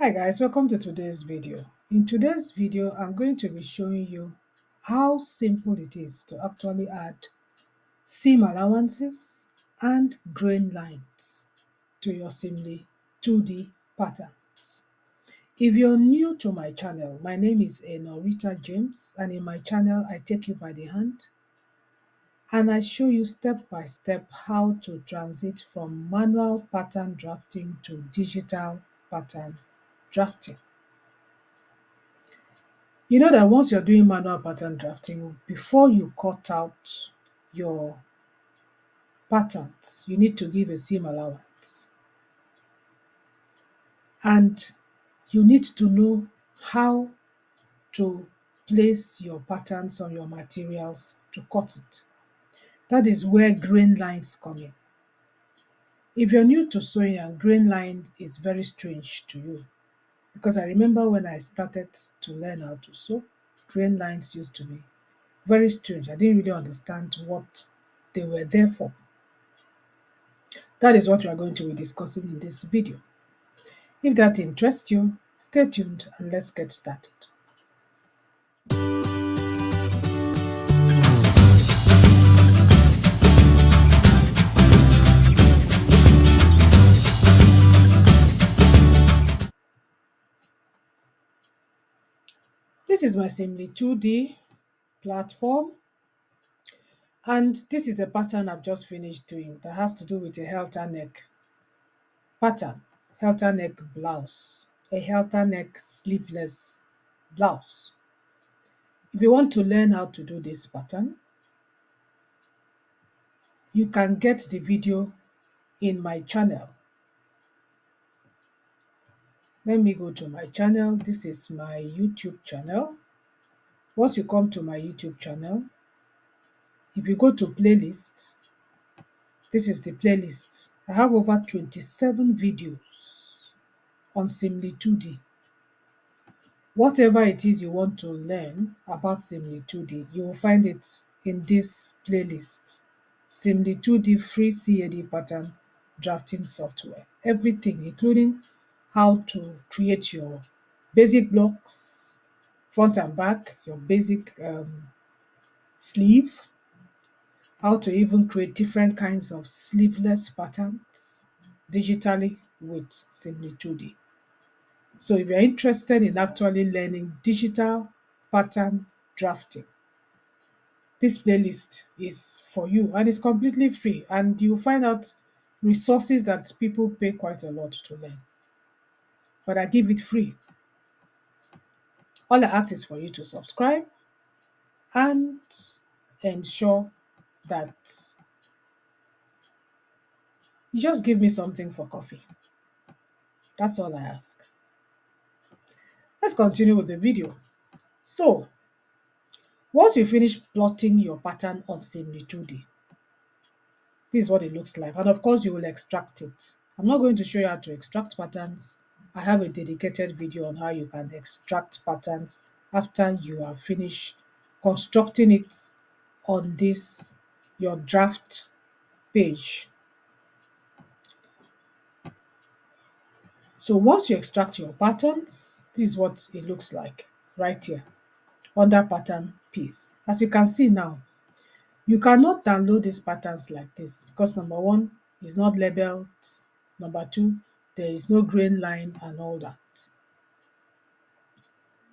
Hi guys, welcome to today's video. In today's video, I'm going to be showing you how simple it is to actually add seam allowances and grain lines to your Seamly 2D patterns. If you're new to my channel, my name is Enorita James, and in my channel, I take you by the hand and I show you step by step how to transit from manual pattern drafting to digital pattern drafting. You know that once you're doing manual pattern drafting, before you cut out your patterns, you need to give a seam allowance. And you need to know how to place your patterns on your materials to cut it. That is where grain lines come in. If you're new to sewing and grain line is very strange to you, because I remember when I started to learn how to sew, grain lines used to be very strange. I didn't really understand what they were there for. That is what we are going to be discussing in this video. If that interests you, stay tuned and let's get started. This is my Seamly2D platform, and this is a pattern I've just finished doing that has to do with a halter neck pattern, halter neck blouse, a halter neck sleeveless blouse. If you want to learn how to do this pattern, you can get the video in my channel. Let me go to my channel. This is my YouTube channel. Once you come to my YouTube channel, if you go to playlist, this is the playlist. I have over 27 videos on Seamly2D. Whatever it is you want to learn about Seamly2D, you will find it in this playlist. Seamly2D free CAD pattern drafting software. Everything, including how to create your basic blocks, front and back, your basic sleeve, how to even create different kinds of sleeveless patterns digitally with Seamly2D. So if you're interested in actually learning digital pattern drafting, this playlist is for you and it's completely free, and you'll find out resources that people pay quite a lot to learn. But I give it free. All I ask is for you to subscribe and ensure that you just give me something for coffee. That's all I ask. Let's continue with the video. So, once you finish plotting your pattern on Seamly2D, this is what it looks like. And of course, you will extract it. I'm not going to show you how to extract patterns. I have a dedicated video on how you can extract patterns after you have finished constructing it on this, your draft page. So once you extract your patterns, this is what it looks like right here under pattern piece. As you can see now, you cannot download these patterns like this because number one, it's not labeled. Number two, there is no grain line and all that.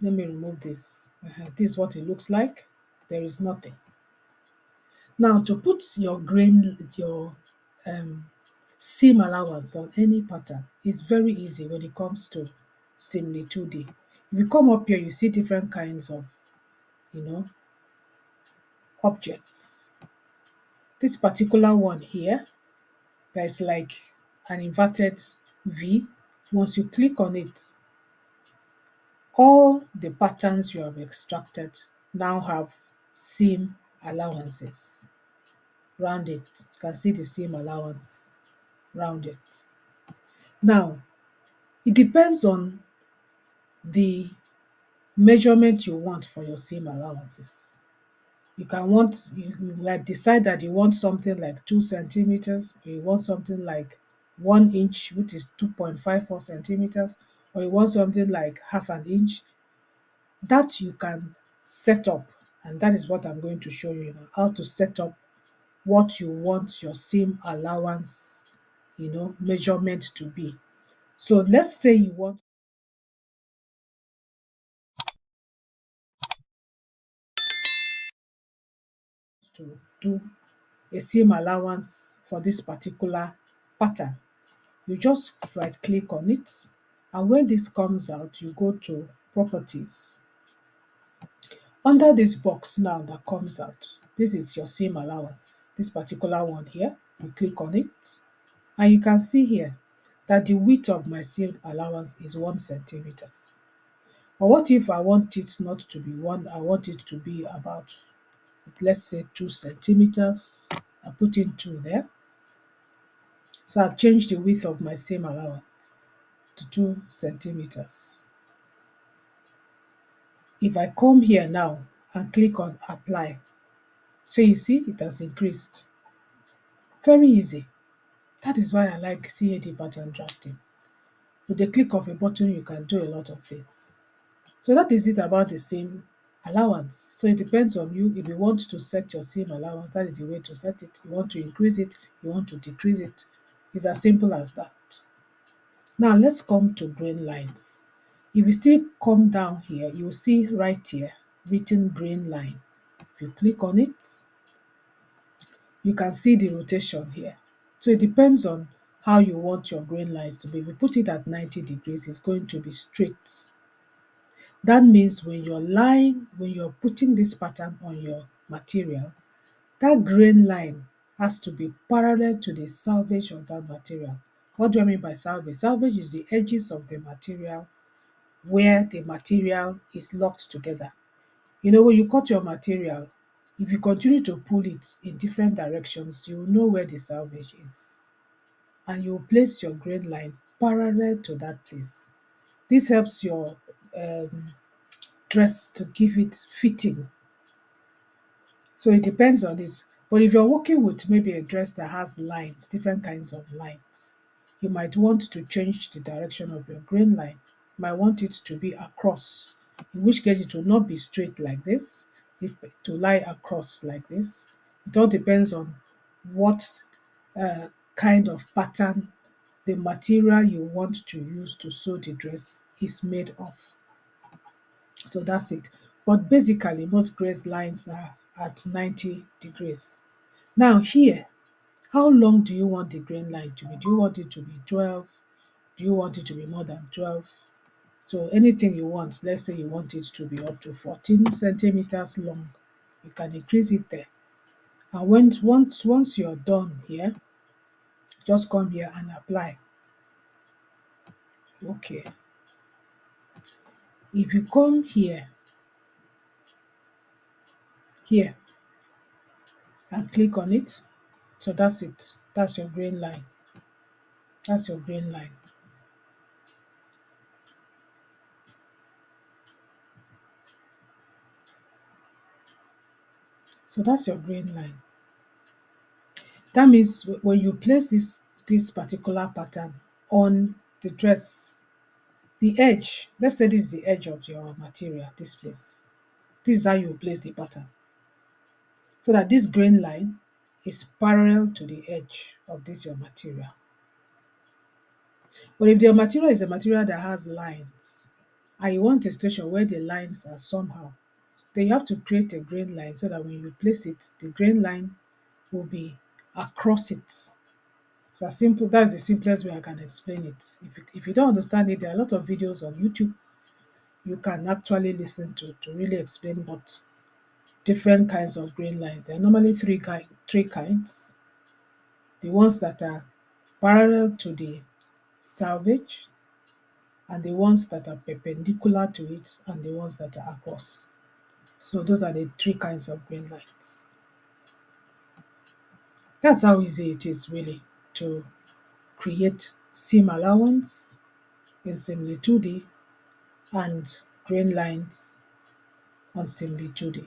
Let me remove this. This is what it looks like. There is nothing. Now to put your seam allowance on any pattern is very easy when it comes to Seamly2D. If you come up here, you see different kinds of, objects. This particular one here, that is like an inverted V. Once you click on it, all the patterns you have extracted now have seam allowances round it. You can see the seam allowance round it. Now, it depends on the measurement you want for your seam allowances. You might decide that you want something like 2 centimeters, or you want something like 1 inch, which is 2.54 centimeters, or you want something like half an inch, that you can set up. And that is what I'm going to show you now, how to set up what you want your seam allowance, measurement to be. So let's say you want to do a seam allowance for this particular pattern. You just right click on it, and when this comes out, you go to properties. Under this box now that comes out, this is your seam allowance, this particular one here. You click on it, and you can see here that the width of my seam allowance is 1 centimeters. But what if I want it not to be 1, I want it to be about, let's say, 2 centimeters. I put in 2 there. So I've changed the width of my seam allowance to 2 centimeters. If I come here now and click on apply, so you see it has increased. Very easy. That is why I like CAD pattern drafting. With the click of a button, you can do a lot of things. So that is it about the seam allowance. So it depends on you. If you want to set your seam allowance, that is the way to set it. You want to increase it, you want to decrease it. It's as simple as that. Now let's come to grain lines. If you still come down here, you'll see right here written grain line. If you click on it, you can see the rotation here. So it depends on how you want your grain lines to be. If you put it at 90 degrees, it's going to be straight. That means when you're putting this pattern on your material, that grain line has to be parallel to the selvage of that material. What do I mean by selvage? Selvage is the edges of the material where the material is locked together. When you cut your material, if you continue to pull it in different directions, you will know where the selvage is. And you will place your grain line parallel to that place. This helps your dress to give it fitting. So it depends on it. But if you're working with maybe a dress that has lines, different kinds of lines, you might want to change the direction of your grain line. You might want it to be across, in which case it will not be straight like this. It will lie across like this. It all depends on what kind of pattern the material you want to use to sew the dress is made of. So that's it. But basically, most grain lines are at 90 degrees. Now here, how long do you want the grain line to be? Do you want it to be 12? Do you want it to be more than 12? So anything you want, let's say you want it to be up to 14 centimeters long, you can increase it there. And once you're done here, just come here and apply. Okay. If you come here, and click on it, so that's it. That's your grain line. That's your grain line. So that's your grain line. That means when you place this particular pattern on the dress, the edge, let's say this is the edge of your material, this place. This is how you place the pattern. So that this grain line is parallel to the edge of this your material. But if your material is a material that has lines, and you want a situation where the lines are somehow, then you have to create a grain line so that when you place it, the grain line will be across it. So simple, that's the simplest way I can explain it. If you don't understand it, there are a lot of videos on YouTube you can actually listen to really explain what different kinds of grain lines. There are normally three kinds. The ones that are parallel to the selvage, and the ones that are perpendicular to it, and the ones that are across. So those are the 3 kinds of grain lines. That's how easy it is really to create seam allowance in Seamly2D and grain lines on Seamly2D.